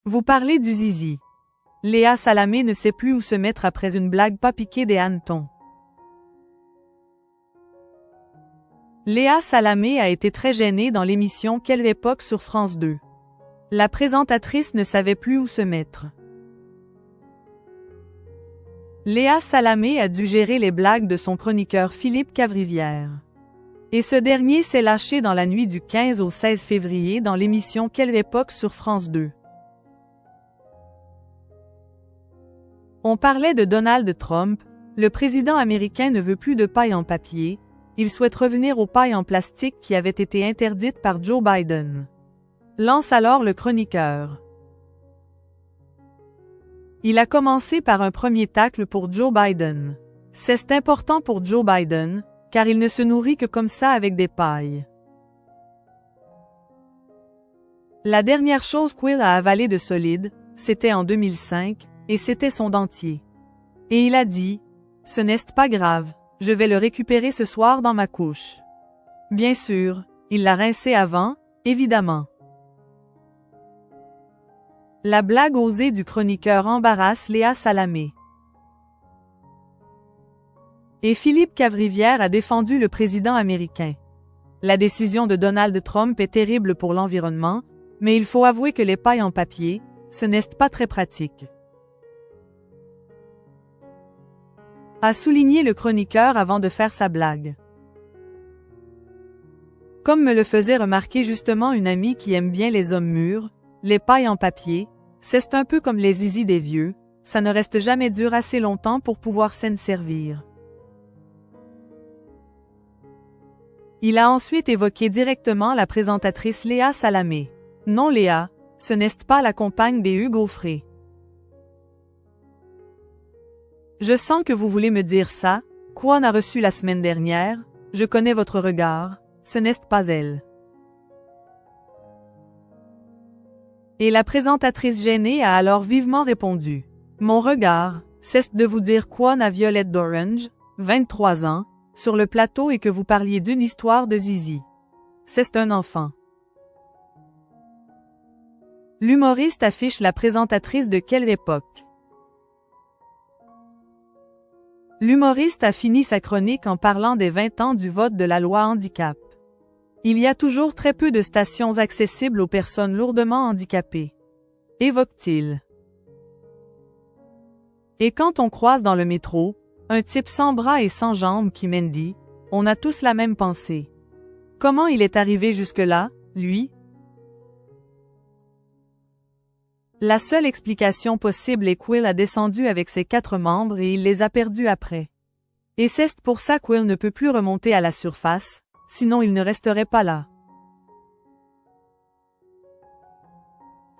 Vous parlez du zizi. Léa Salamé ne sait plus où se mettre après une blague pas piquée des hannetons. Léa Salamé a été très gênée dans l'émission Quelle époque sur France 2. La présentatrice ne savait plus où se mettre. Léa Salamé a dû gérer les blagues de son chroniqueur Philippe Cavrivière. Et ce dernier s'est lâché dans la nuit du 15 au 16 février dans l'émission Quelle époque sur France 2. On parlait de Donald Trump, le président américain ne veut plus de paille en papier, il souhaite revenir aux pailles en plastique qui avaient été interdites par Joe Biden. Lance alors le chroniqueur. Il a commencé par un premier tacle pour Joe Biden. C'est important pour Joe Biden, car il ne se nourrit que comme ça avec des pailles. La dernière chose qu'Will a avalé de solide, c'était en 2005, et c'était son dentier. Et il a dit, « Ce n'est pas grave, je vais le récupérer ce soir dans ma couche. » Bien sûr, il l'a rincé avant, évidemment. La blague osée du chroniqueur embarrasse Léa Salamé. Et Philippe Cavrivière a défendu le président américain. La décision de Donald Trump est terrible pour l'environnement, mais il faut avouer que les pailles en papier, ce n'est pas très pratique. A souligné le chroniqueur avant de faire sa blague. Comme me le faisait remarquer justement une amie qui aime bien les hommes mûrs, les pailles en papier, c'est un peu comme les zizi des vieux, ça ne reste jamais dur assez longtemps pour pouvoir s'en servir. Il a ensuite évoqué directement la présentatrice Léa Salamé. Non Léa, ce n'est pas la compagne des Hugues Aufray. Je sens que vous voulez me dire ça, Kwon a reçu la semaine dernière, je connais votre regard, ce n'est pas elle. Et la présentatrice gênée a alors vivement répondu. Mon regard, c'est de vous dire Kwon à Violette d'Orange, 23 ans, sur le plateau et que vous parliez d'une histoire de zizi. C'est un enfant. L'humoriste affiche la présentatrice de Quelle époque. L'humoriste a fini sa chronique en parlant des 20 ans du vote de la loi handicap. Il y a toujours très peu de stations accessibles aux personnes lourdement handicapées. Évoque-t-il. Et quand on croise dans le métro, un type sans bras et sans jambes qui mendie, on a tous la même pensée. Comment il est arrivé jusque-là, lui? La seule explication possible est qu'Will a descendu avec ses 4 membres et il les a perdus après. Et c'est pour ça qu'Will ne peut plus remonter à la surface, sinon il ne resterait pas là.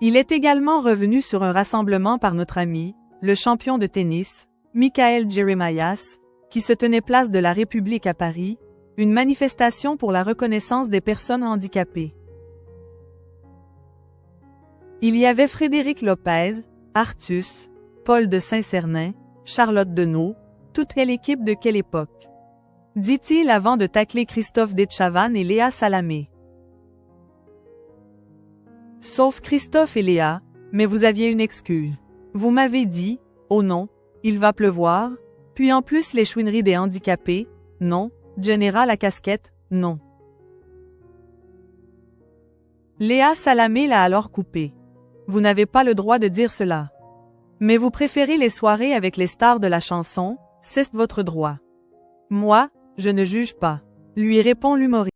Il est également revenu sur un rassemblement par notre ami, le champion de tennis, Michael Jeremias, qui se tenait place de la République à Paris, une manifestation pour la reconnaissance des personnes handicapées. Il y avait Frédéric Lopez, Artus, Paul de Saint-Cernin, Charlotte Deneau, toute l'équipe de Quelle époque. Dit-il avant de tacler Christophe Detchavan et Léa Salamé. Sauf Christophe et Léa, mais vous aviez une excuse. Vous m'avez dit, oh non, il va pleuvoir, puis en plus les chouineries des handicapés, non, Général la casquette, non. Léa Salamé l'a alors coupé. Vous n'avez pas le droit de dire cela. Mais vous préférez les soirées avec les stars de la chanson, c'est votre droit. Moi, je ne juge pas, lui répond l'humoriste.